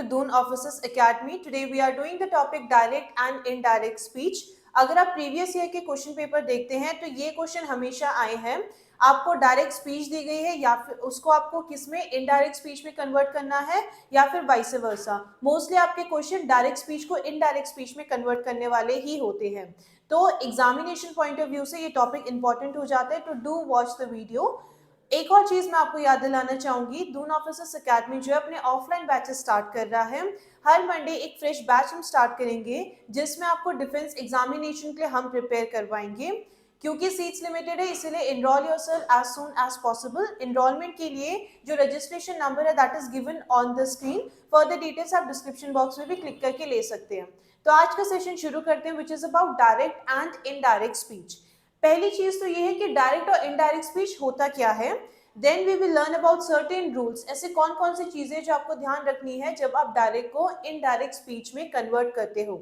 Doon Officers Academy. Today we are doing the topic direct and indirect speech. अगर आप previous year के question paper देखते हैं तो ये क्वेश्चन हमेशा आए हैं, आपको डायरेक्ट स्पीच दी गई है या फिर उसको आपको किस में इनडायरेक्ट स्पीच में कन्वर्ट करना है या फिर वाइस वर्सा। मोस्टली आपके क्वेश्चन डायरेक्ट स्पीच को इनडायरेक्ट स्पीच में कन्वर्ट करने वाले ही होते हैं, तो एग्जामिनेशन पॉइंट ऑफ व्यू से ये टॉपिक इंपॉर्टेंट हो जाता है। तो डू वॉच द वीडियो। एक और चीज मैं आपको याद दिलाना चाहूंगी, दून ऑफिसर्स अकेडमी जो है अपने ऑफलाइन बैचेस स्टार्ट कर रहा है। हर मंडे एक फ्रेश बैच हम स्टार्ट करेंगे जिसमें आपको डिफेंस एग्जामिनेशन के लिए हम प्रिपेयर करवाएंगे। क्योंकि सीट्स लिमिटेड है इसीलिए enrol yourself as soon as possible. Enrolment के लिए जो रजिस्ट्रेशन नंबर है that is given on the screen. Further details आप डिस्क्रिप्शन बॉक्स में भी क्लिक करके ले सकते हैं। तो आज का सेशन शुरू करते हैं which is about direct and indirect speech. पहली चीज तो ये है कि डायरेक्ट और इनडायरेक्ट स्पीच होता क्या है। Then we will learn about certain rules, ऐसे कौन कौन सी चीजें जो आपको ध्यान रखनी है जब आप डायरेक्ट को इनडायरेक्ट स्पीच में कन्वर्ट करते हो।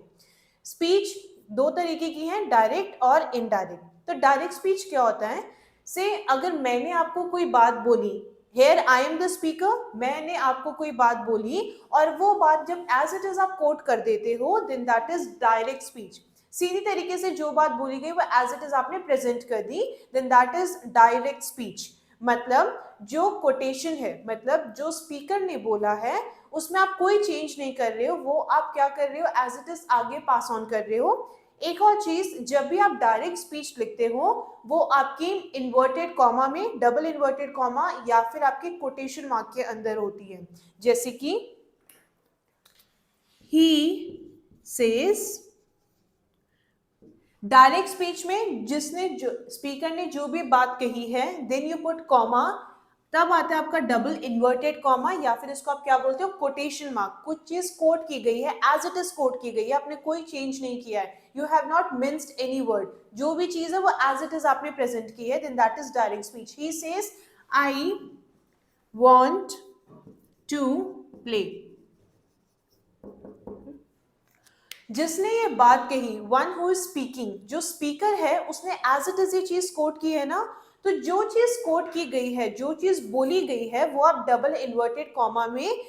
स्पीच दो तरीके की है, डायरेक्ट और इनडायरेक्ट। तो डायरेक्ट स्पीच क्या होता है, से अगर मैंने आपको कोई बात बोली, here I am the speaker, मैंने आपको कोई बात बोली और वो बात जब एज इट इज आप कोट कर देते हो, then that is direct speech. सीधी तरीके से जो बात बोली गई वो एज इट इज आपने प्रेजेंट कर दी, then that is direct speech. मतलब जो कोटेशन है, मतलब जो स्पीकर ने बोला है उसमें आप कोई चेंज नहीं कर रहे हो, वो आप क्या कर रहे हो, एज इट इज आगे पास ऑन कर रहे हो। एक और चीज, जब भी आप डायरेक्ट स्पीच लिखते हो वो आपकी इन्वर्टेड कॉमा में, डबल इन्वर्टेड कॉमा या फिर आपके कोटेशन मार्क के अंदर होती है। जैसे कि ही सेज, डायरेक्ट स्पीच में जिसने जो स्पीकर ने जो भी बात कही है, देन यू पुट कॉमा, तब आता है आपका डबल इन्वर्टेड कॉमा या फिर इसको आप क्या बोलते हो, कोटेशन मार्क। कुछ चीज कोट की गई है, एज इट इज कोट की गई है, आपने कोई चेंज नहीं किया है, you have not minced any word, जो भी चीज है वो एज इट इज आपने प्रेजेंट की है, then that is direct speech. He says I want to play. जिसने ये बात कही, वन हु इज स्पीकिंग, जो स्पीकर है उसने एज इट इज ये चीज कोट की है ना, तो जो चीज कोट की गई है, जो चीज बोली गई है, वो आप डबल इन्वर्टेड कॉमा में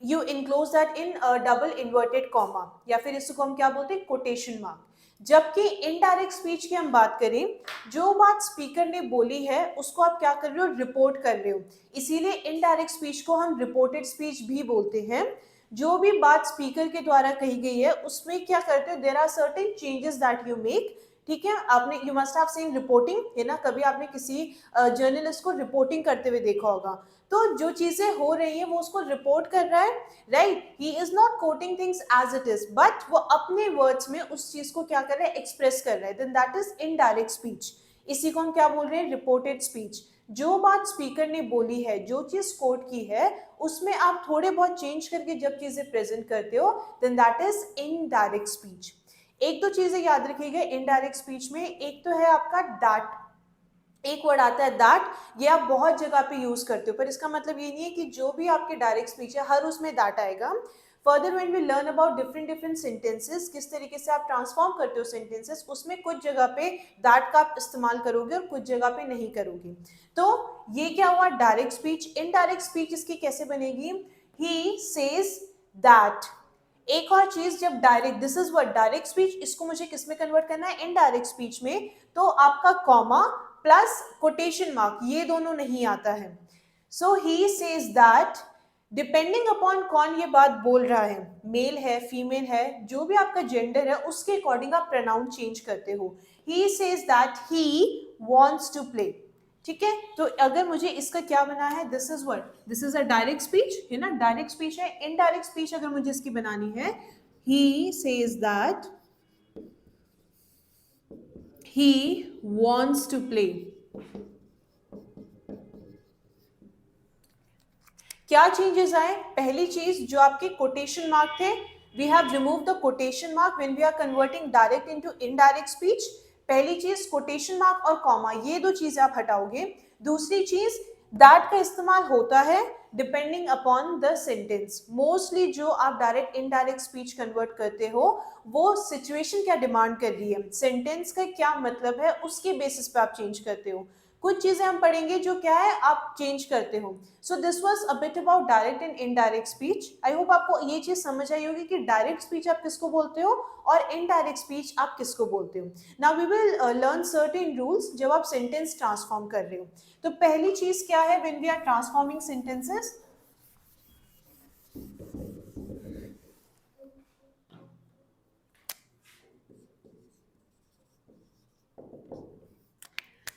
you enclose that in double inverted comma या फिर इसको हम क्या बोलते हैं, कोटेशन मार्क। जबकि इनडायरेक्ट स्पीच की हम बात करें, जो बात स्पीकर ने बोली है उसको आप क्या कर रहे हो, रिपोर्ट कर रहे हो, इसीलिए इनडायरेक्ट स्पीच को हम रिपोर्टेड स्पीच भी बोलते हैं। जो भी बात स्पीकर के द्वारा कही गई है उसमें क्या करते हो, there are certain changes that you make. ठीक है, आपने you must have seen reporting, है ना, कभी आपने किसी जर्नलिस्ट को रिपोर्टिंग करते हुए देखा होगा। तो जो चीजें हो रही है वो उसको रिपोर्ट कर रहा है, right. He is not quoting things as it is, but वो अपने वर्ड्स में उस चीज को क्या कर रहा है, एक्सप्रेस कर रहा है, then that is indirect speech. इसी को हम क्या बोल रहे हैं, रिपोर्टेड स्पीच। जो बात स्पीकर ने बोली है, जो चीज कोट की है, उसमें आप थोड़े बहुत चेंज करके जब चीजें प्रेजेंट करते हो, then that is indirect speech. एक दो चीजें याद रखिएगा इनडायरेक्ट स्पीच में, एक तो है आपका दैट, एक वर्ड आता है दैट, ये आप बहुत जगह पे यूज करते हो, पर इसका मतलब ये नहीं है कि जो भी आपके डायरेक्ट स्पीच है हर उसमें दैट आएगा। Further when we learn about different sentences, किस तरीके से आप ट्रांसफॉर्म करते हो सेंटेंसेस, उसमें कुछ जगह पे दैट का आप इस्तेमाल करोगे और कुछ जगह पे नहीं करोगे। तो ये क्या हुआ, डायरेक्ट स्पीच। इनडायरेक्ट स्पीच इसकी कैसे बनेगी, ही सेज दैट। एक और चीज, जब direct, this is what direct speech, इसको मुझे किस में कन्वर्ट करना है, इनडायरेक्ट स्पीच में, तो आपका कॉमा प्लस कोटेशन मार्क ये दोनों नहीं आता है। So he says that, depending upon कौन ये बात बोल रहा है, मेल है, फीमेल है, जो भी आपका जेंडर है उसके अकॉर्डिंग आप प्रोनाउन चेंज करते हो। He says that he wants to play. ठीक है, तो अगर मुझे इसका क्या बना है, this is what, this is a direct speech, है ना, डायरेक्ट स्पीच है। इनडायरेक्ट स्पीच अगर मुझे इसकी बनानी है, he says that he wants to play। क्या चेंजेस आए, पहली चीज जो आपके कोटेशन मार्क थे, we have remove the quotation mark when we are converting direct into indirect speech. पहली चीज कोटेशन मार्क और कॉमा, ये दो चीजें आप हटाओगे। दूसरी चीज, दैट का इस्तेमाल होता है depending upon the sentence. Mostly जो आप डायरेक्ट इनडायरेक्ट स्पीच कन्वर्ट करते हो वो सिचुएशन क्या डिमांड कर रही है, सेंटेंस का क्या मतलब है, उसके बेसिस पे आप चेंज करते हो। कुछ चीजें हम पढ़ेंगे जो क्या है आप चेंज करते हो. सो this was a bit about direct and indirect speech. I hope आपको ये चीज समझ आई होगी कि डायरेक्ट स्पीच आप किसको बोलते हो और इनडायरेक्ट स्पीच आप किसको बोलते हो. Now we will learn certain rules जब आप सेंटेंस ट्रांसफॉर्म कर रहे हो. तो पहली चीज क्या है when we are transforming sentences.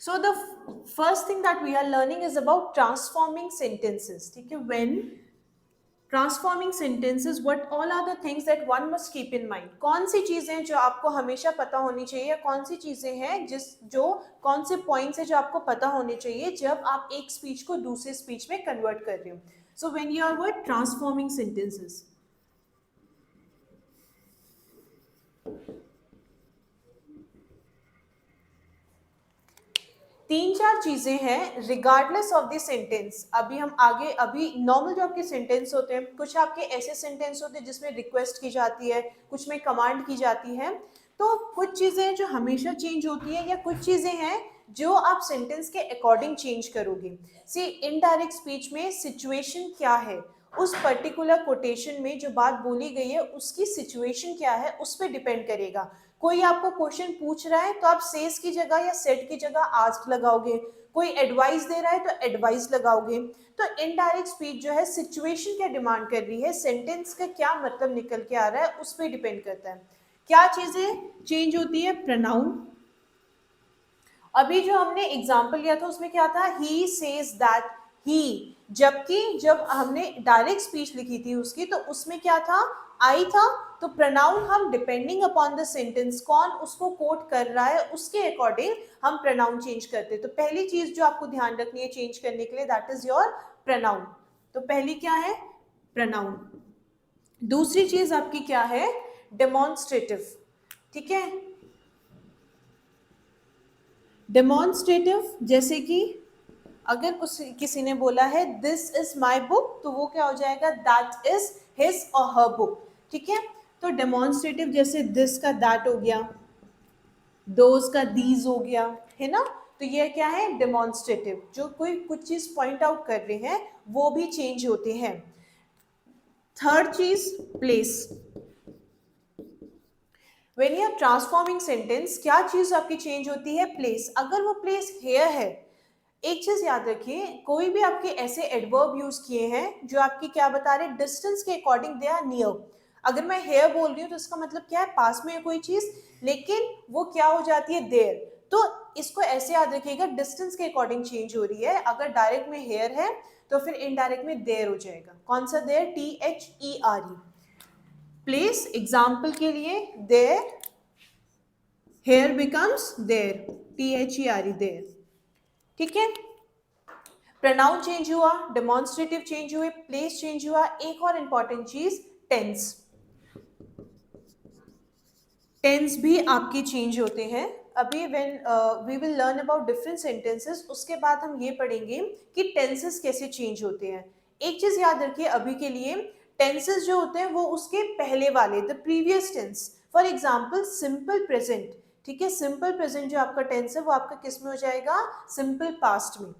So the first thing that we are learning is about transforming sentences. ठीक है, when transforming sentences what all are the things that one must keep in mind. कौन सी चीजें जो आपको हमेशा पता होनी चाहिए या कौन सी चीजें हैं कौन से पॉइंट्स है जो आपको पता होने चाहिए जब आप एक स्पीच को दूसरे स्पीच में कन्वर्ट कर रहे हो. So when you are word transforming sentences, तीन चार चीजें हैं रिगार्डलेस ऑफ द सेंटेंस. अभी नॉर्मल जो आपके सेंटेंस होते हैं, कुछ आपके ऐसे सेंटेंस होते हैं जिसमें रिक्वेस्ट की जाती है, कुछ में कमांड की जाती है. तो कुछ चीजें जो हमेशा चेंज होती है या कुछ चीजें हैं जो आप सेंटेंस के अकॉर्डिंग चेंज करोगे. सी इनडायरेक्ट स्पीच में सिचुएशन क्या है, उस पर्टिकुलर कोटेशन में जो बात बोली गई है उसकी सिचुएशन क्या है उस पर डिपेंड करेगा. कोई आपको क्वेश्चन पूछ रहा है तो आप सेज की जगह या सेट की जगह आस्क लगाओगे. कोई एडवाइस दे रहा है तो एडवाइस लगाओगे. तो इनडायरेक्ट स्पीच जो है सिचुएशन क्या डिमांड कर रही है, सेंटेंस का क्या मतलब निकल के आ रहा है उस पर डिपेंड करता है. क्या चीजें चेंज होती है, प्रोनाउन. अभी जो हमने एग्जाम्पल लिया था उसमें क्या था, ही सेज दैट ही. जबकि जब हमने डायरेक्ट स्पीच लिखी थी उसकी तो उसमें क्या था, आई था. तो प्रोनाउन हम डिपेंडिंग अपॉन द सेंटेंस कौन उसको कोट कर रहा है उसके अकॉर्डिंग हम प्रोनाउन चेंज करते हैं. तो पहली चीज जो आपको ध्यान रखनी है चेंज करने के लिए दैट इज योर प्रोनाउन. तो पहली क्या है, प्रोनाउन. दूसरी चीज आपकी क्या है, डेमोन्स्ट्रेटिव. ठीक है, डेमोन्स्ट्रेटिव जैसे कि अगर किसी ने बोला है दिस इज माई बुक तो वो क्या हो जाएगा, दैट इज हिज और हर बुक. ठीक है, तो डेमोन्स्ट्रेटिव जैसे दिस का दैट हो गया, दोज का दीज हो गया, है ना. तो ये क्या है, डेमोन्स्ट्रेटिव. जो कोई कुछ चीज पॉइंट आउट कर रहे हैं वो भी चेंज होते हैं. थर्ड चीज, place. When you are transforming sentence क्या चीज आपकी चेंज होती है, प्लेस. अगर वो प्लेस हेयर है, एक चीज याद रखिए, कोई भी आपके ऐसे एडवर्ब यूज किए हैं जो आपकी क्या बता रहे, डिस्टेंस के अकॉर्डिंग दे आर नियर. अगर मैं हेयर बोल रही हूँ तो इसका मतलब क्या है, पास में है कोई चीज, लेकिन वो क्या हो जाती है, देयर. तो इसको ऐसे याद रखिएगा, डिस्टेंस के अकॉर्डिंग चेंज हो रही है. अगर डायरेक्ट में हेयर है तो फिर इनडायरेक्ट में देयर हो जाएगा. कौन सा देयर, THERE. प्लेस एग्जाम्पल के लिए, there, here becomes there, THERE, there. ठीक है, प्रोनाउन चेंज हुआ, डेमोन्स्ट्रेटिव चेंज हुए, प्लेस चेंज हुआ. एक और इंपॉर्टेंट चीज, टेंस. टेंस भी आपके चेंज होते हैं. अभी when we will learn about different sentences उसके बाद हम ये पढ़ेंगे कि टेंसेस कैसे चेंज होते हैं. एक चीज याद रखिए अभी के लिए, टेंसेस जो होते हैं वो उसके पहले वाले, the previous tense. For example simple present. ठीक है, सिंपल प्रेजेंट जो आपका टेंस है वो आपका किस में हो जाएगा, सिंपल पास्ट में,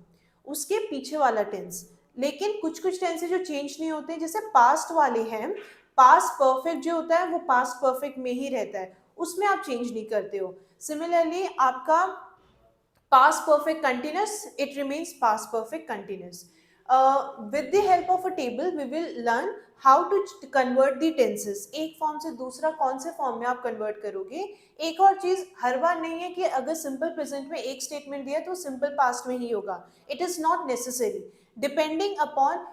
उसके पीछे वाला टेंस. लेकिन कुछ कुछ टेंसेस जो चेंज नहीं होते, जैसे पास्ट वाले हैं, पास्ट परफेक्ट जो होता है वो पास्ट परफेक्ट में ही रहता है, उसमें आप चेंज नहीं करते हो. सिमिलरली आपका past perfect continuous, it remains past perfect continuous. With the help of a table we will learn how to convert the tenses. एक फॉर्म से दूसरा कौन से फॉर्म में आप कन्वर्ट करोगे. एक और चीज, हर बार नहीं है कि अगर सिंपल प्रेजेंट में एक स्टेटमेंट दिया तो सिंपल पास्ट में ही होगा. It is not necessary. Depending upon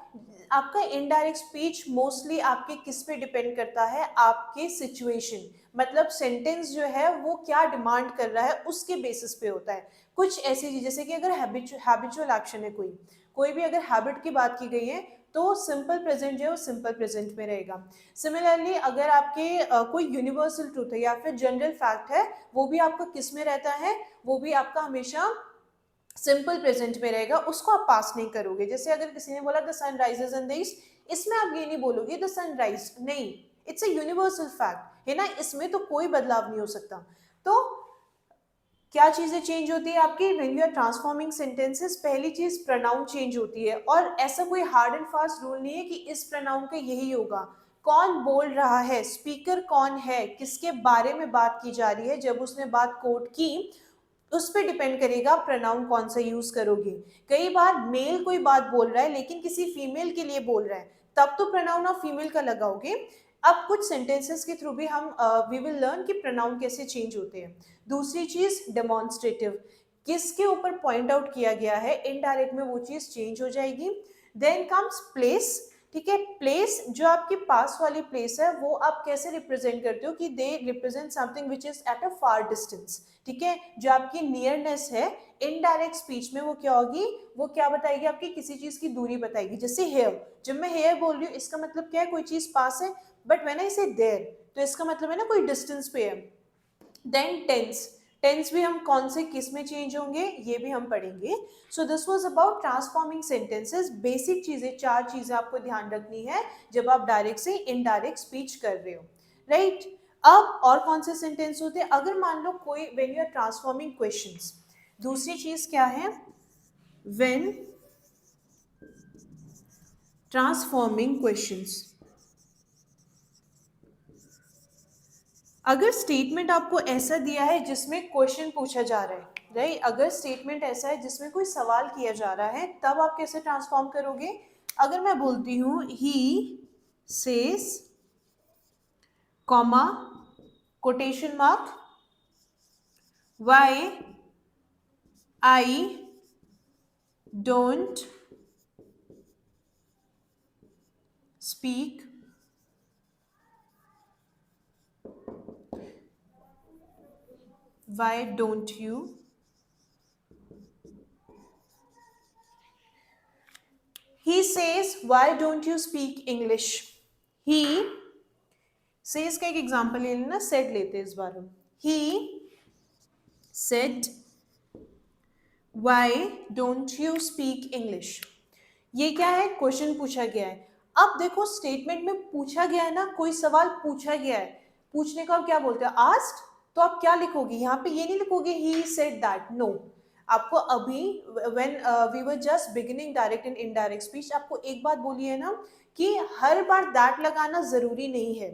आपका इनडायरेक्ट स्पीच मोस्टली आपके किस पे डिपेंड करता है, आपके सिचुएशन. मतलब सेंटेंस जो है वो क्या डिमांड कर रहा है उसके बेसिस पे होता है. कुछ ऐसी चीज जैसे कि अगर हैबिचुअल एक्शन है, कोई भी अगर हैबिट की बात की गई है तो सिंपल प्रेजेंट जो है वो सिंपल प्रेजेंट में रहेगा. सिमिलरली अगर आपके कोई यूनिवर्सल ट्रूथ है या फिर जनरल फैक्ट है वो भी आपका किस में रहता है, वो भी आपका हमेशा सिंपल प्रेजेंट में रहेगा, उसको आप पास नहीं करोगे. जैसे अगर किसी ने बोला the sun rises in the east, इसमें आप ये नहीं बोलोगे द सन राइज, नहीं, इट्स अ यूनिवर्सल फैक्ट है ना, इसमें तो कोई बदलाव नहीं हो सकता. तो क्या चीजें चेंज होती है आपकी when you are transforming sentences? पहली चीज प्रोनाउन चेंज होती है, और ऐसा कोई हार्ड एंड फास्ट रूल नहीं है कि इस प्रोनाउन का यही होगा। कौन बोल रहा है, स्पीकर कौन है, किसके बारे में बात की जा रही है, जब उसने बात कोट की उस पर डिपेंड करेगा प्रोनाउन कौन सा यूज करोगे। कई बार मेल कोई बात बोल रहा है लेकिन किसी फीमेल के लिए बोल रहा है, तब तो प्रोनाउन ऑफ फीमेल का लगाओगे। अब कुछ सेंटेंसेस के थ्रू भी हम वी विल लर्न कि प्रोनाउन कैसे चेंज होते हैं। दूसरी चीज डेमोन्स्ट्रेटिव, किसके ऊपर पॉइंट आउट किया गया है, इनडायरेक्ट में वो चीज चेंज हो जाएगी। देन कम्स प्लेस, ठीक है। प्लेस जो आपके पास वाली प्लेस है वो आप कैसे रिप्रेजेंट करते हो कि they represent something which is at a far distance, ठीक है। जो आपकी नियरनेस है इनडायरेक्ट स्पीच में वो क्या होगी, वो क्या बताएगी, आपकी किसी चीज की दूरी बताएगी। जैसे हेयर, जब मैं हेयर बोल रही हूँ इसका मतलब क्या है, कोई चीज पास है, बट व्हेन आई से देयर तो इसका मतलब है ना कोई डिस्टेंस पे है। देन टेंस, टेंस भी हम कौन से किस में चेंज होंगे ये भी हम पढ़ेंगे। सो this was about transforming sentences. Basic चीजें, चार चीजें आपको ध्यान रखनी है जब आप डायरेक्ट से इनडायरेक्ट स्पीच कर रहे हो, राइट। अब और कौन से सेंटेंस होते हैं, अगर मान लो कोई when you are transforming questions. दूसरी चीज क्या है, व्हेन ट्रांसफॉर्मिंग क्वेश्चंस, अगर स्टेटमेंट आपको ऐसा दिया है जिसमें क्वेश्चन पूछा जा रहा है, राइट, अगर स्टेटमेंट ऐसा है जिसमें कोई सवाल किया जा रहा है, तब आप कैसे ट्रांसफॉर्म करोगे। अगर मैं बोलती हूँ he says comma quotation mark why I don't speak why don't you, he says why don't you speak English, he says का एक एग्जांपल ले लेना, said लेते हैं इस बार हम, he said why don't you speak English। ये क्या है, क्वेश्चन पूछा गया है। अब देखो स्टेटमेंट में पूछा गया है ना, कोई सवाल पूछा गया है, पूछने को आप क्या बोलते हैं, आस्क्ड। तो आप क्या लिखोगे यहाँ पे, ये नहीं लिखोगे ही सेड दैट, नो। आपको अभी when we were just beginning direct and indirect speech, आपको एक बात बोली है ना कि हर बार दैट लगाना जरूरी नहीं है।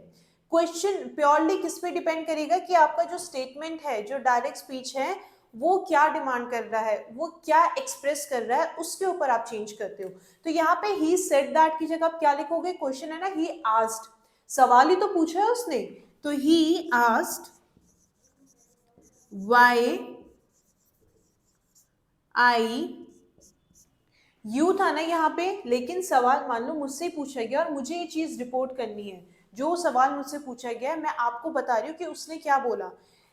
क्वेश्चन प्योरली किस पे डिपेंड करेगा कि आपका जो स्टेटमेंट है, जो डायरेक्ट स्पीच है, वो क्या डिमांड कर रहा है, वो क्या एक्सप्रेस कर रहा है, उसके ऊपर आप चेंज करते हो। तो यहाँ पे ही सेड दैट की जगह आप क्या लिखोगे, क्वेश्चन है ना, ही आस्क्ड, सवाल ही तो पूछा है उसने, तो he asked why I, you था ना यहाँ पे, लेकिन सवाल मान लो मुझसे पूछा गया और मुझे ये चीज रिपोर्ट करनी है, जो सवाल मुझसे पूछा गया है मैं आपको बता रही हूँ कि उसने क्या बोला।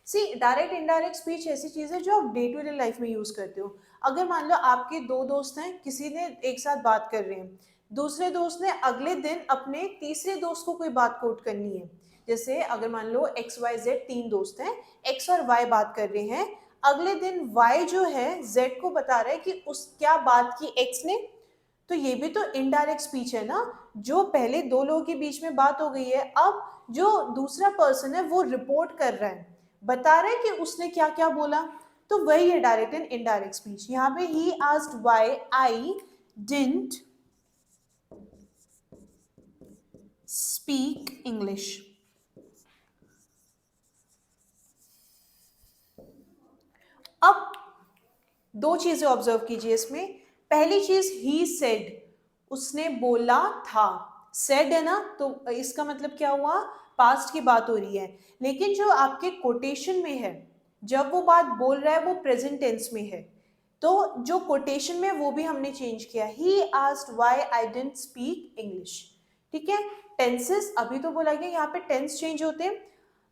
सी डायरेक्ट इनडायरेक्ट स्पीच ऐसी चीज है जो आप डे टू डे लाइफ में यूज करते हो। अगर मान लो आपके दो दोस्त हैं, किसी ने एक साथ बात कर रहे हैं, दूसरे दोस्त ने अगले दिन अपने तीसरे दोस्त को कोई बात कोट करनी है। जैसे अगर मान लो एक्स वाई जेड तीन दोस्त हैं, एक्स और वाई बात कर रहे हैं, अगले दिन y जो है z को बता रहा है कि उस क्या बात की x ने, तो ये भी तो इनडायरेक्ट स्पीच है ना। जो पहले दो लोगों के बीच में बात हो गई है, अब जो दूसरा पर्सन है वो रिपोर्ट कर रहा है, बता रहा है कि उसने क्या क्या बोला, तो वही है डायरेक्ट एंड इनडायरेक्ट स्पीच। यहाँ पे he asked why I didn't speak English. अब दो चीजें ऑब्जर्व कीजिए इसमें। पहली चीज ही सेड, उसने बोला था, सेड है ना, तो इसका मतलब क्या हुआ, पास्ट की बात हो रही है। लेकिन जो आपके कोटेशन में है, जब वो बात बोल रहा है वो प्रेजेंट टेंस में है, तो जो कोटेशन में वो भी हमने चेंज किया, he asked why I didn't speak English, ठीक है। टेंसेस अभी तो बोला गया, यहाँ पे टेंस चेंज होते हैं।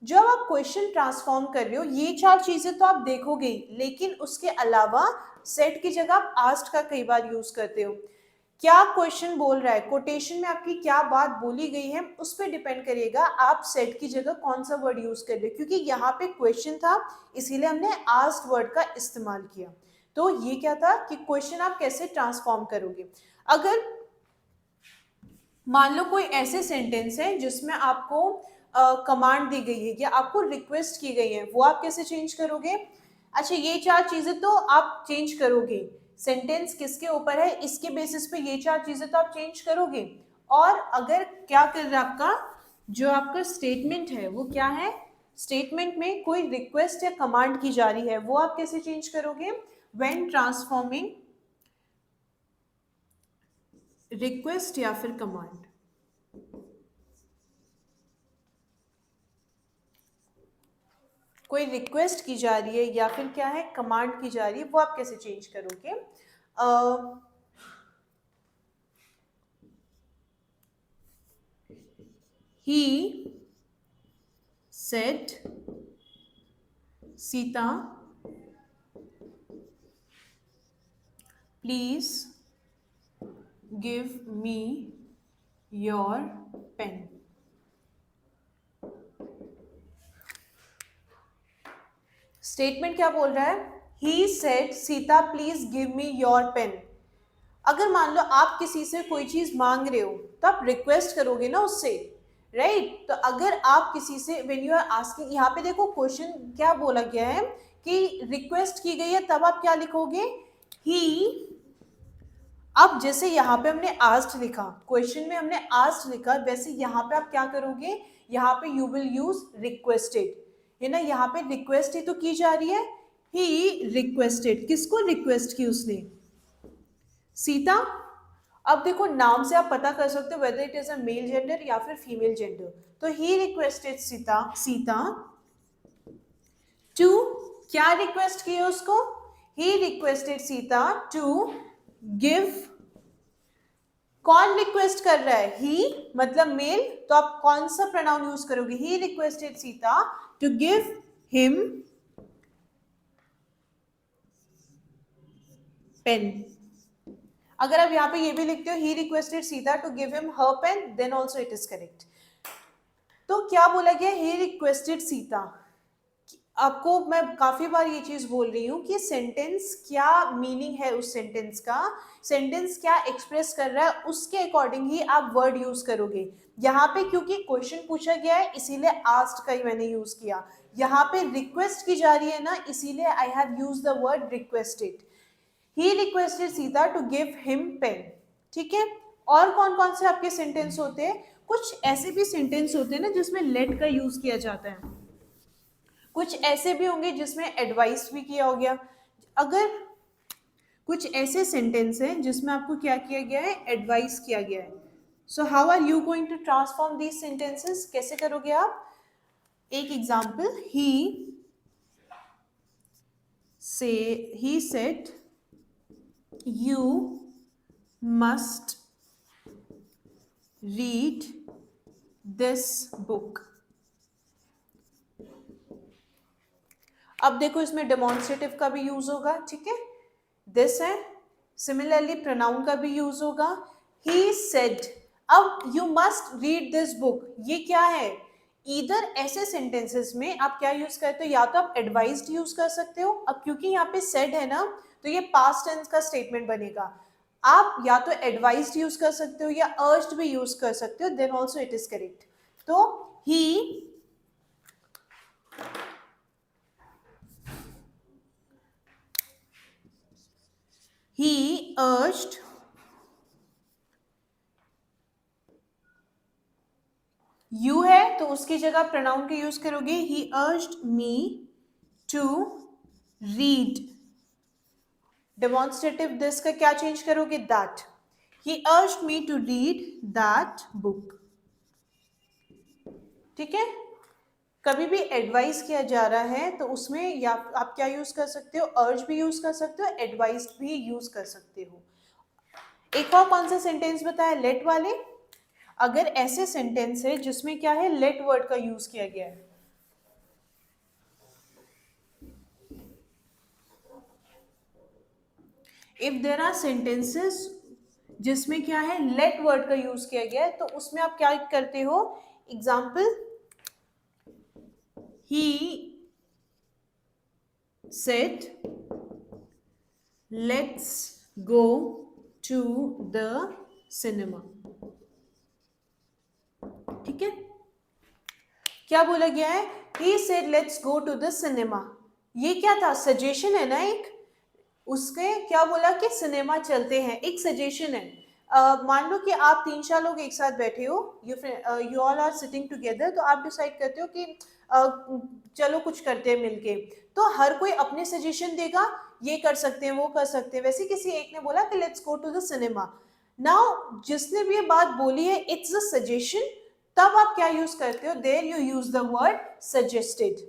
जब आप क्वेश्चन ट्रांसफॉर्म कर रहे हो, ये चार चीजें तो आप देखोगे ही, लेकिन उसके अलावा सेट की जगह आप आस्क्ड का कई बार यूज करते हो। क्या क्वेश्चन बोल रहा है, कोटेशन में आपकी क्या बात बोली गई है, उस पर डिपेंड करेगा आप सेट की जगह कौन सा वर्ड यूज कर रहे हो। क्योंकि यहाँ पे क्वेश्चन था इसीलिए हमने आस्क्ड वर्ड का इस्तेमाल किया। तो ये क्या था कि क्वेश्चन आप कैसे ट्रांसफॉर्म करोगे। अगर मान लो कोई ऐसे सेंटेंस है जिसमें आपको कमांड दी गई है या आपको रिक्वेस्ट की गई है, वो आप कैसे चेंज करोगे। अच्छा, ये चार चीजें तो आप चेंज करोगे, सेंटेंस किसके ऊपर है इसके बेसिस पे ये चार चीजें तो आप चेंज करोगे। और अगर क्या कर रहा है आपका, जो आपका स्टेटमेंट है वो क्या है, स्टेटमेंट में कोई रिक्वेस्ट या कमांड की जा रही है, वो आप कैसे चेंज करोगे, व्हेन ट्रांसफॉर्मिंग रिक्वेस्ट या फिर कमांड। कोई रिक्वेस्ट की जा रही है या फिर क्या है कमांड की जा रही है, वो आप कैसे चेंज करोगे। He said Sita please give me your pen. Statement क्या बोल रहा है, he said Sita please give me your pen. अगर मान लो आप किसी से कोई चीज मांग रहे हो तो आप रिक्वेस्ट करोगे ना उससे, राइट। तो अगर आप किसी से व्हेन यू आर आस्किंग, यहाँ पे देखो क्वेश्चन क्या बोला गया है कि रिक्वेस्ट की गई है, तब आप क्या लिखोगे, ही। अब जैसे यहाँ पे हमने आस्क्ड लिखा, क्वेश्चन में हमने आस्क्ड लिखा, वैसे यहाँ पे आप क्या करोगे, यहाँ पे यू विल यूज रिक्वेस्टेड, है ना। यहाँ पे रिक्वेस्ट ही तो की जा रही है, ही रिक्वेस्टेड, किसको रिक्वेस्ट की उसने, सीता। अब देखो नाम से आप पता कर सकते हो whether it is a male gender या फिर फीमेल जेंडर। तो he requested Sita, Sita to, क्या रिक्वेस्ट की है उसको, he requested Sita to give. कौन रिक्वेस्ट कर रहा है, ही मतलब मेल, तो आप कौन सा प्रोनाउन यूज करोगे, he requested Sita to give him pen. अगर आप यहाँ पे ये भी लिखते हो he requested Sita to give him her pen, then also it is correct. तो क्या बोला गया, ही रिक्वेस्टेड सीता। आपको मैं काफी बार ये चीज बोल रही हूँ कि सेंटेंस क्या मीनिंग है उस सेंटेंस का, सेंटेंस क्या एक्सप्रेस कर रहा है, उसके अकॉर्डिंग ही आप वर्ड यूज करोगे। यहाँ पे क्योंकि क्वेश्चन पूछा गया है इसीलिए आस्क्ड का ही मैंने यूज किया, यहाँ पे रिक्वेस्ट की जा रही है ना, इसीलिए I have use the word requested. He requested Sita to give him pen, ठीक है। और कौन कौन से आपके सेंटेंस होते हैं, कुछ ऐसे भी सेंटेंस होते हैं ना जिसमें लेट का यूज किया जाता है, कुछ ऐसे भी होंगे जिसमें एडवाइस भी किया हो गया। अगर कुछ ऐसे सेंटेंस हैं जिसमें आपको क्या किया गया है, एडवाइस किया गया है। So how are you going to transform these sentences, कैसे करोगे आप। एक example, he said you must read this book. अब देखो इसमें डेमोन्स्ट्रेटिव का भी यूज होगा, ठीक है, दिस है। सिमिलरली प्रोनाउन का भी यूज होगा, ही सेड। अब you must read this book, ये क्या है, इधर ऐसे सेंटेंसेस में आप क्या यूज करते हो, या तो आप एडवाइज्ड यूज कर सकते हो, अब क्योंकि यहाँ पे सेड है ना तो ये पास्ट टेंस का स्टेटमेंट बनेगा, आप या तो एडवाइज्ड यूज कर सकते हो या अर्ज्ड भी यूज कर सकते हो, then also it is correct. तो he urged you है तो उसकी जगह प्रोनाउन का यूज करोगे, he urged me to read। Demonstrative this का क्या चेंज करोगे, that। he urged me to read that book, ठीक है। कभी भी एडवाइस किया जा रहा है तो उसमें या आप क्या यूज कर सकते हो, अर्ज भी यूज कर सकते हो, एडवाइस भी यूज कर सकते हो। एक और कौन सा सेंटेंस बताया, लेट वाले। अगर ऐसे सेंटेंस है जिसमें क्या है, लेट वर्ड का यूज किया गया है, इफ देयर आर सेंटेंसेस जिसमें क्या है, लेट वर्ड का यूज किया गया है, तो उसमें आप क्या करते हो, example, he said let's go to the cinema, ठीक है। क्या बोला गया है, he said let's go to the cinema, ये क्या था, सजेशन है ना एक, उसके क्या बोला कि सिनेमा चलते हैं, एक सजेशन है। मान लो कि आप 3-4 लोग एक साथ बैठे हो, you all are sitting together, तो आप डिसाइड करते हो कि चलो कुछ करते हैं मिलके, तो हर कोई अपने सजेशन देगा, ये कर सकते हैं वो कर सकते हैं, वैसे किसी एक ने बोला कि let's go to the cinema. Now जिसने भी ये बात बोली है इट्स अ सजेशन, तब आप क्या यूज करते हो, there you use the word suggested.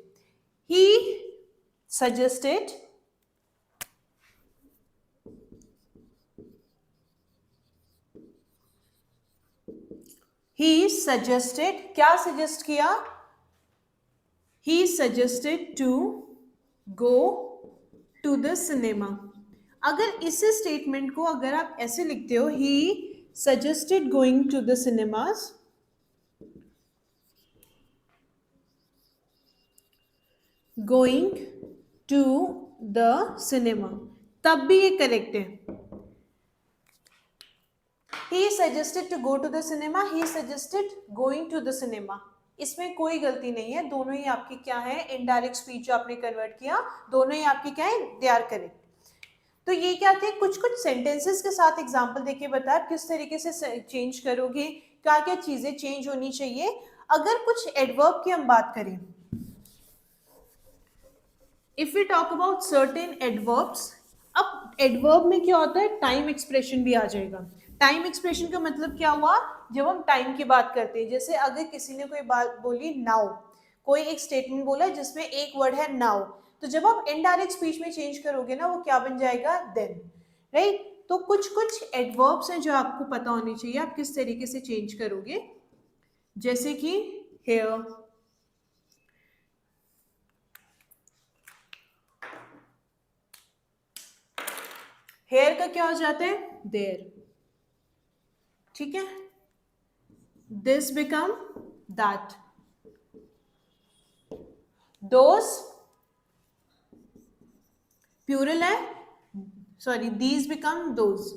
He suggested, he suggested, क्या सजेस्ट किया, he suggested to go to the cinema। अगर इस स्टेटमेंट को अगर आप ऐसे लिखते हो, he suggested going to the cinemas, going to the cinema, तब भी ये करेक्ट है। he suggested to go to the cinema, he suggested going to the cinema, इसमें कोई गलती नहीं है, दोनों ही आपकी क्या है, इनडायरेक्ट स्पीच जो आपने कन्वर्ट किया, दोनों ही आपकी क्या है, दे आर करेक्ट। तो ये क्या थे, कुछ कुछ सेंटेंसेस के साथ एग्जांपल देके बताया किस तरीके से चेंज करोगे, क्या क्या चीजें चेंज होनी चाहिए। अगर कुछ एडवर्ब की हम बात करें, if we talk about certain adverbs, अब एडवर्ब में क्या होता है, टाइम एक्सप्रेशन भी आ जाएगा। टाइम एक्सप्रेशन का मतलब क्या हुआ, जब हम टाइम की बात करते हैं, जैसे अगर किसी ने कोई बात बोली नाउ, कोई एक स्टेटमेंट बोला जिसमें एक वर्ड है नाउ, तो जब आप इनडायरेक्ट स्पीच में चेंज करोगे ना, वो क्या बन जाएगा, देन, राइट। तो कुछ कुछ एडवर्ब्स हैं जो आपको पता होनी चाहिए, आप किस तरीके से चेंज करोगे, जैसे कि हेयर, हेयर का क्या हो जाता है, देयर, ठीक है। This become that, those plural है, sorry these become those,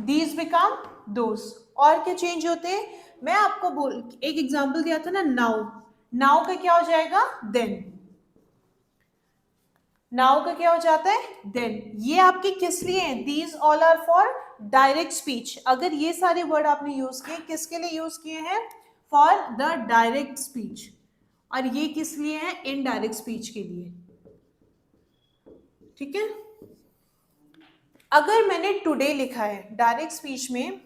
these become those. और क्या चेंज होते हैं, मैं आपको एक एग्जांपल दिया था ना, नाउ, नाउ का क्या हो जाएगा, देन, नाउ का क्या हो जाता है, देन। ये आपके किस लिए हैं, these all are for direct speech. अगर ये सारे वर्ड आपने यूज किए, किसके लिए यूज किए हैं, फॉर द डायरेक्ट स्पीच, और ये किस लिए है, इनडायरेक्ट स्पीच के लिए, ठीक है। अगर मैंने टुडे लिखा है, डायरेक्ट स्पीच में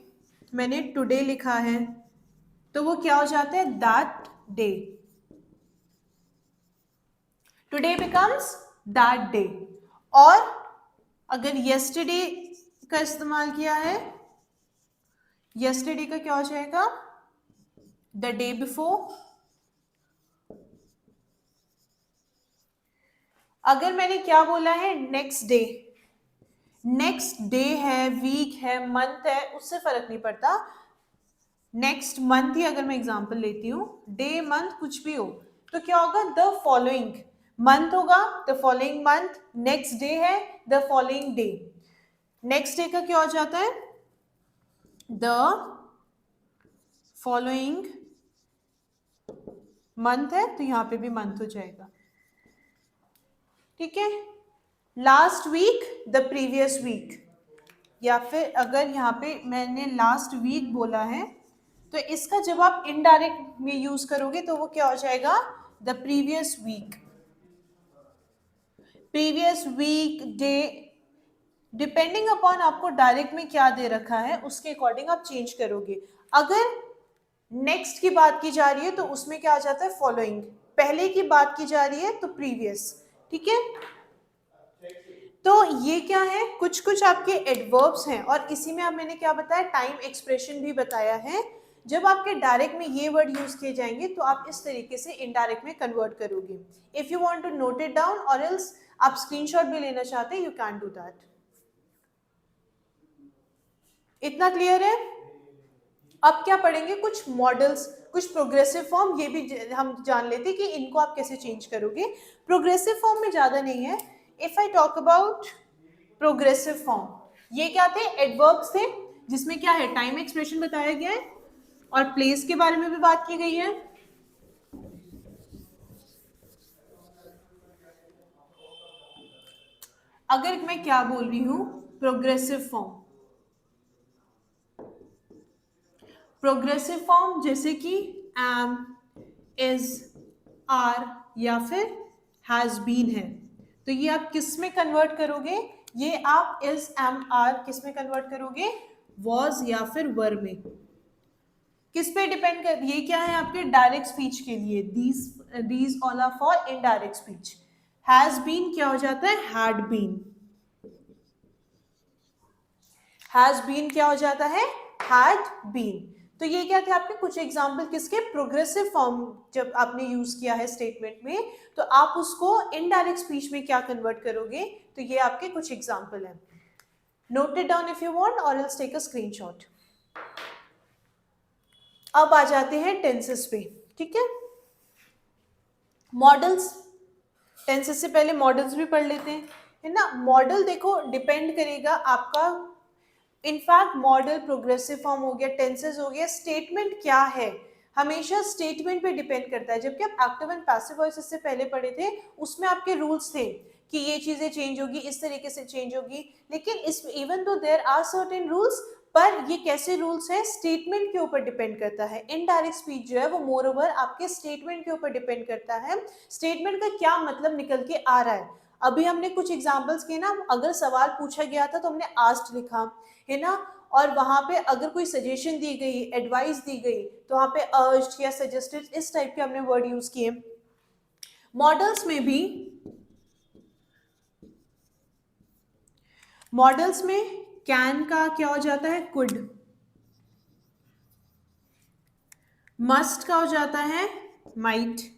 मैंने टुडे लिखा है, तो वो क्या हो जाता है, that day, today becomes that day. और अगर yesterday का इस्तेमाल किया है, yesterday का क्या हो जाएगा, द डे बिफोर। अगर मैंने क्या बोला है, नेक्स्ट डे, नेक्स्ट डे है, वीक है, मंथ है, उससे फर्क नहीं पड़ता, नेक्स्ट मंथ ही अगर मैं एग्जांपल लेती हूँ, डे मंथ कुछ भी हो, तो क्या होगा, द फॉलोइंग मंथ होगा, the following month, next day है, the following day. Next day का क्या हो जाता है, द फॉलोइंग मंथ है, तो यहां पे भी मंथ हो जाएगा, ठीक है। Last week, the previous week, या फिर अगर यहाँ पे मैंने लास्ट वीक बोला है, तो इसका जब आप इनडायरेक्ट में यूज करोगे तो वो क्या हो जाएगा, the previous week, previous week, day, depending upon आपको डायरेक्ट में क्या दे रखा है उसके अकॉर्डिंग आप चेंज करोगे। अगर नेक्स्ट की बात की जा रही है तो उसमें क्या आ जाता है, फॉलोइंग, पहले की बात की जा रही है तो प्रीवियस, ठीक है। तो ये क्या है, कुछ कुछ आपके एडवर्ब्स हैं, और इसी में अब मैंने क्या बताया, टाइम एक्सप्रेशन भी बताया है। जब आपके डायरेक्ट में ये वर्ड यूज किए जाएंगे तो आप इस तरीके से इनडायरेक्ट में कन्वर्ट करोगे। If you want to note it down, और एल्स आप स्क्रीनशॉट भी लेना चाहते हैं, यू कैन डू दैट। इतना क्लियर है। अब क्या पढ़ेंगे, कुछ मॉडल्स, कुछ प्रोग्रेसिव फॉर्म, ये भी हम जान लेते हैं कि इनको आप कैसे चेंज करोगे। प्रोग्रेसिव फॉर्म में ज्यादा नहीं है। If I talk about progressive form, ये क्या थे, एडवर्ब्स थे, जिसमें क्या है, टाइम एक्सप्रेशन बताया गया है, और प्लेस के बारे में भी बात की गई है। अगर मैं क्या बोल रही हूं, प्रोग्रेसिव फॉर्म, प्रोग्रेसिव फॉर्म जैसे कि एम, इज, आर या फिर हैज बीन है, तो ये आप किस में कन्वर्ट करोगे, ये आप इज, एम, आर किस में कन्वर्ट करोगे, वॉज या फिर वर में। किस पे डिपेंड कर, ये क्या है आपके डायरेक्ट स्पीच के लिए, these all are for indirect speech. Has been क्या हो जाता है, हैड बीन, हैज बीन क्या हो जाता है, हैड बीन। तो ये क्या थे आपके कुछ एग्जाम्पल किसके, प्रोग्रेसिव फॉर्म जब आपने यूज किया है स्टेटमेंट में, तो आप उसको इनडायरेक्ट स्पीच में क्या कन्वर्ट करोगे, तो ये आपके कुछ एग्जाम्पल हैं। Note it down if you want और एल्स टेक अ स्क्रीनशॉट। अब आ जाते हैं टेंसेस पे, ठीक है। मॉडल्स, टेंसेस से पहले मॉडल्स भी पढ़ लेते हैं, है ना। मॉडल देखो डिपेंड करेगा आपका, इनफैक्ट मॉडल, प्रोग्रेसिव फॉर्म हो गया, टेंसेस हो गया, स्टेटमेंट क्या है हमेशा स्टेटमेंट पे डिपेंड करता है। जबकि आप एक्टिव एंड पैसिव वॉइस से पहले पढ़े थे, उसमें आपके रूल्स थे कि ये चीजें चेंज होगी, इस तरीके से चेंज होगी, लेकिन इस even though there are certain rules, पर ये कैसे रूल्स है, स्टेटमेंट के ऊपर डिपेंड करता है। इनडायरेक्ट स्पीच जो है वो मोर ओवर आपके स्टेटमेंट के ऊपर डिपेंड करता है, स्टेटमेंट का क्या मतलब निकल के आ रहा है। अभी हमने कुछ एग्जांपल्स किए ना, अगर सवाल पूछा गया था तो हमने आस्क्ड लिखा, है ना, और वहां पे अगर कोई सजेशन दी गई, एडवाइस दी गई, तो वहां पे अर्ज्ड या सजेस्टेड, इस टाइप के हमने वर्ड यूज किए। मॉडल्स में भी, मॉडल्स में कैन का क्या हो जाता है, कुड, मस्ट का हो जाता है माइट,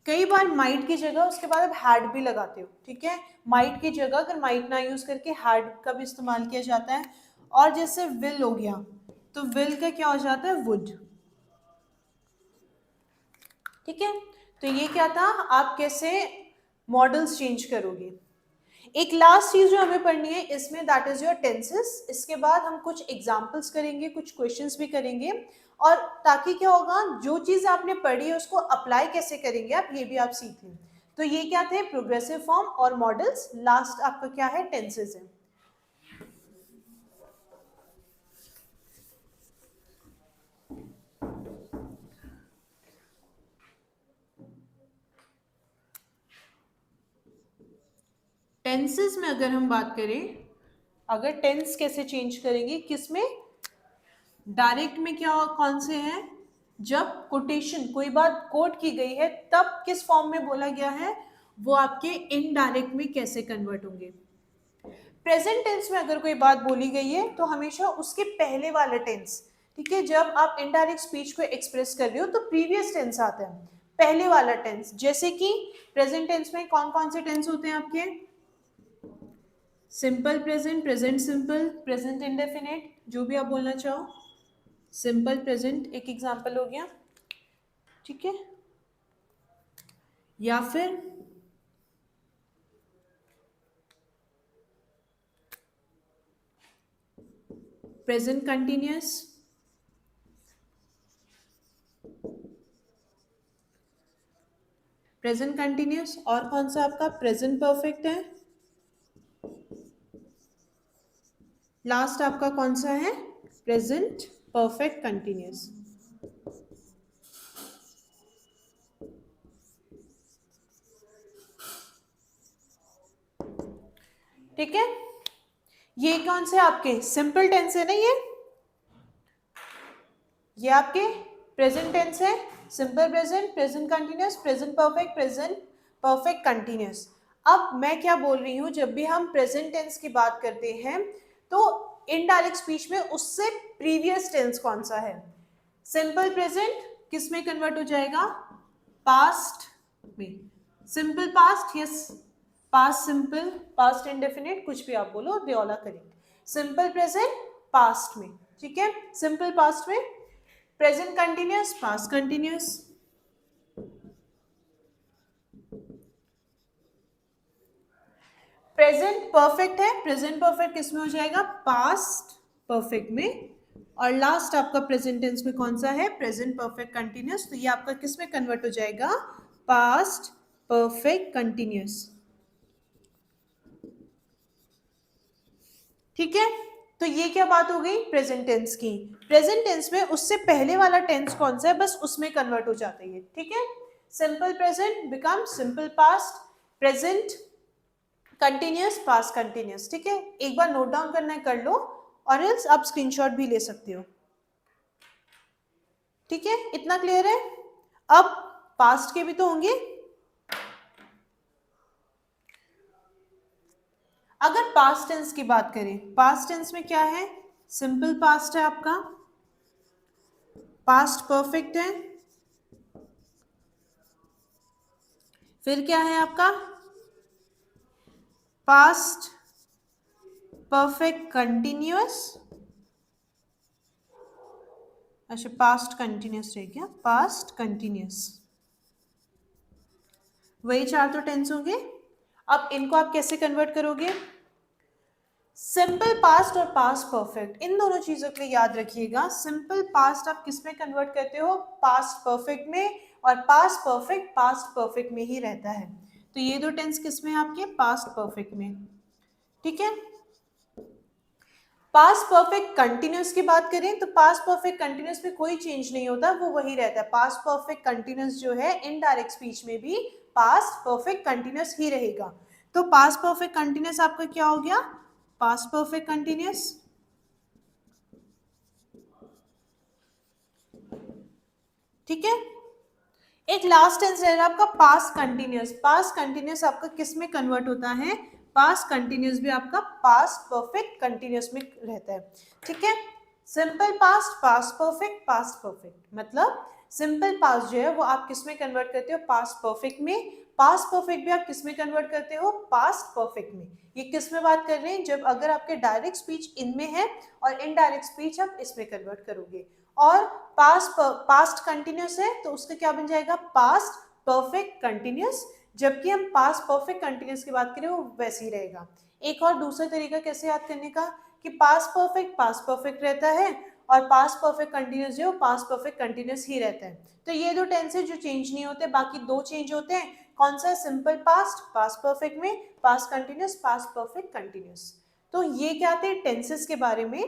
कई बार माइट की जगह उसके बाद आप हैड भी लगाते हो, ठीक है। माइट की जगह अगर माइट ना यूज करके हैड का भी इस्तेमाल किया जाता है। और जैसे विल हो गया, तो विल का क्या हो जाता है, वुड, ठीक है। तो ये क्या था, आप कैसे मॉडल्स चेंज करोगे। एक लास्ट चीज जो हमें पढ़नी है इसमें, दैट इज योर टेंसेस। इसके बाद हम कुछ एग्जांपल्स करेंगे, कुछ क्वेश्चंस भी करेंगे, और ताकि क्या होगा, जो चीज आपने पढ़ी है उसको अप्लाई कैसे करेंगे आप, ये भी आप सीख लें। तो ये क्या थे, प्रोग्रेसिव फॉर्म और मॉडल्स। लास्ट आपका क्या है, टेंसेस है। टेंसेस में अगर हम बात करें, अगर टेंस कैसे चेंज करेंगे, किसमें, डायरेक्ट में क्या कौन से हैं, जब कोटेशन, कोई बात कोट की गई है तब किस फॉर्म में बोला गया है, वो आपके इनडायरेक्ट में कैसे कन्वर्ट होंगे। प्रेजेंट टेंस में अगर कोई बात बोली गई है तो हमेशा उसके पहले वाला टेंस, ठीक है, जब आप इनडायरेक्ट स्पीच को एक्सप्रेस कर रहे हो तो प्रीवियस टेंस आता है, पहले वाला टेंस। जैसे कि प्रेजेंट टेंस में कौन कौन से टेंस होते हैं आपके, simple present, present simple, present indefinite, जो भी आप बोलना चाहो। सिंपल प्रेजेंट एक एग्जांपल हो गया, ठीक है। या फिर प्रेजेंट कंटिन्यूअस, प्रेजेंट कंटिन्यूअस, और कौन सा आपका प्रेजेंट परफेक्ट है, लास्ट आपका कौन सा है, प्रेजेंट परफेक्ट कंटिन्यूअस। ठीक है, ये कौन से आपके सिंपल टेंस है ना, ये आपके प्रेजेंट टेंस है, simple present, present continuous, present perfect, present perfect continuous. अब मैं क्या बोल रही हूं, जब भी हम प्रेजेंट टेंस की बात करते हैं तो इनडायरेक्ट स्पीच में उससे प्रीवियस टेंस कौन सा है, सिंपल प्रेजेंट किस में कन्वर्ट हो जाएगा, पास्ट में, simple past, yes, past simple, past indefinite, कुछ भी आप बोलो, they all are correct. Simple present past में, ठीक है, सिंपल पास्ट में, present continuous past continuous, present perfect है, प्रेजेंट परफेक्ट किस में हो जाएगा, पास्ट परफेक्ट में, और लास्ट आपका प्रेजेंट टेंस में कौन सा है, प्रेजेंट परफेक्ट कंटिन्यूस। तो ये आपका किस में कन्वर्ट हो जाएगा, पास्ट परफेक्ट कंटिन्यूस। ठीक है, तो ये क्या बात हो गई प्रेजेंट टेंस की। प्रेजेंट टेंस में उससे पहले वाला टेंस कौन सा है, बस उसमें कन्वर्ट हो जाता है। ठीक है, simple present become simple past, present continuous past continuous. ठीक है, एक बार नोट डाउन करना है कर लो, और एल्स आप स्क्रीनशॉट भी ले सकते हो। ठीक है, इतना क्लियर है। अब पास्ट के भी तो होंगे। अगर पास्ट टेंस की बात करें, पास्ट टेंस में क्या है, सिंपल पास्ट है आपका, पास्ट परफेक्ट है, फिर क्या है आपका, पास्ट परफेक्ट कंटिन्यूअस, अच्छा पास्ट कंटिन्यूअस है क्या, पास्ट कंटिन्यूअस, वही चार तो टेंस होंगे। अब इनको आप कैसे कन्वर्ट करोगे, सिंपल पास्ट और पास्ट परफेक्ट, इन दोनों चीजों के लिए याद रखिएगा। सिंपल पास्ट आप किस में कन्वर्ट करते हो, पास्ट परफेक्ट में, और पास्ट परफेक्ट में ही रहता है। तो ये दो टेंस किस में, आपके पास्ट परफेक्ट में। ठीक है, पास्ट परफेक्ट कंटिन्यूस की बात करें तो पास्ट परफेक्ट कंटिन्यूस में कोई चेंज नहीं होता, वो वही रहता है। पास्ट परफेक्ट कंटिन्यूस जो है इनडायरेक्ट स्पीच में भी पास्ट परफेक्ट कंटिन्यूस ही रहेगा। तो पास्ट परफेक्ट कंटिन्यूस आपका क्या हो गया, पास्ट परफेक्ट कंटिन्यूस। ठीक है, एक लास्ट टेंस रहेगा आपका पास्ट कंटिन्यूस। पास्ट कंटिन्यूस आपका किस में कन्वर्ट होता है, पास्ट कंटिन्यूस भी आपका पास्ट परफेक्ट कंटिन्यूस में रहता है। ठीक है, सिंपल पास्ट, पास्ट परफेक्ट, मतलब सिंपल पास्ट जो है वो आप किस में कन्वर्ट करते हो, पास्ट परफेक्ट में। पास्ट परफेक्ट भी आप किस में कन्वर्ट करते हो, पास्ट परफेक्ट में। ये किस में बात कर रहे हैं, जब अगर आपके डायरेक्ट स्पीच इनमें है और इनडायरेक्ट स्पीच आप इसमें कन्वर्ट करोगे। और पास्ट कंटिन्यूस है तो उसका क्या बन जाएगा, पास्ट परफेक्ट कंटिन्यूस। जबकि हम पास्ट परफेक्ट कंटिन्यूस की बात करें वो वैसे ही रहेगा। एक और दूसरा तरीका कैसे याद करने का, कि पास्ट परफेक्ट रहता है, और पास्ट परफेक्ट कंटिन्यूस जो पास्ट परफेक्ट कंटिन्यूस ही रहता है। तो ये दो टेंस है जो चेंज नहीं होते, बाकी दो चेंज होते हैं। कौन सा, सिंपल पास्ट पास्ट परफेक्ट में, past continuous past perfect continuous. तो ये क्या थे टेंसेस के बारे में।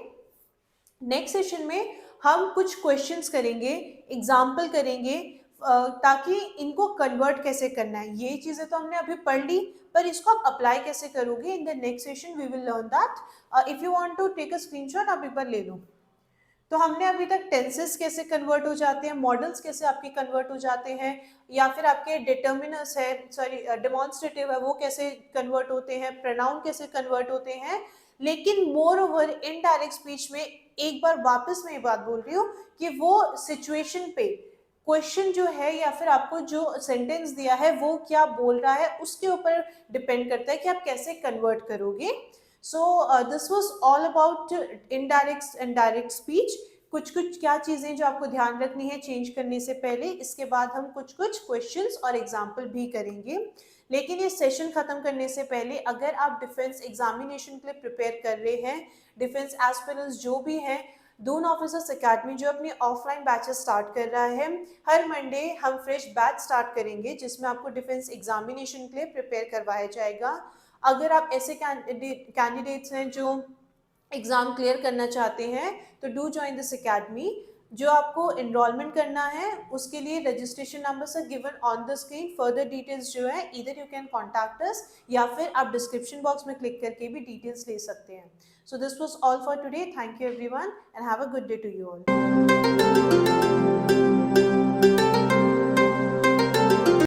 नेक्स्ट सेशन में हम कुछ क्वेश्चंस करेंगे, एग्जाम्पल करेंगे, ताकि इनको कन्वर्ट कैसे करना है। ये चीजें तो हमने अभी पढ़ ली, पर इसको आप अप्लाई कैसे करोगे, in the next session we will learn that. If you want to take a screenshot आप एक बार ले लो। तो हमने अभी तक टेंसेस कैसे कन्वर्ट हो जाते हैं, मॉडल्स कैसे आपके कन्वर्ट हो जाते हैं, या फिर आपके डिटर्मिनर्स है, सॉरी डेमोन्स्ट्रेटिव है, वो कैसे कन्वर्ट होते हैं, प्रोनाउन कैसे कन्वर्ट होते हैं। लेकिन मोर ओवर इनडायरेक्ट स्पीच में एक बार वापस मैं ये बात बोल रही हूँ कि वो सिचुएशन पे क्वेश्चन जो है या फिर आपको जो सेंटेंस दिया है वो क्या बोल रहा है उसके ऊपर डिपेंड करता है कि आप कैसे कन्वर्ट करोगे। सो this was all about indirect and direct speech. कुछ क्या चीजें जो आपको ध्यान रखनी है चेंज करने से पहले। इसके बाद हम कुछ क्वेश्चंस और एग्जाम्पल भी करेंगे। लेकिन ये सेशन खत्म करने से पहले अगर आप डिफेंस एग्जामिनेशन के लिए प्रिपेयर कर रहे हैं, डिफेंस एस्पिरेंट्स जो भी हैं, दून ऑफिसर्स एकेडमी जो अपनी ऑफलाइन बैचेस स्टार्ट कर रहा है, हर मंडे हम फ्रेश बैच स्टार्ट करेंगे जिसमें आपको डिफेंस एग्जामिनेशन के लिए प्रिपेयर करवाया जाएगा। अगर आप ऐसे कैंडिडेट्स हैं जो एग्ज़ाम क्लियर करना चाहते हैं तो डू ज्वाइन दिस एकेडमी। जो आपको एनरोलमेंट करना है उसके लिए registration numbers are given on the screen. Further details जो है इधर यू कैन कॉन्टैक्ट अस या फिर आप डिस्क्रिप्शन बॉक्स में क्लिक करके भी डिटेल्स ले सकते हैं। So this was all for today. Thank you everyone and have a good day to you all.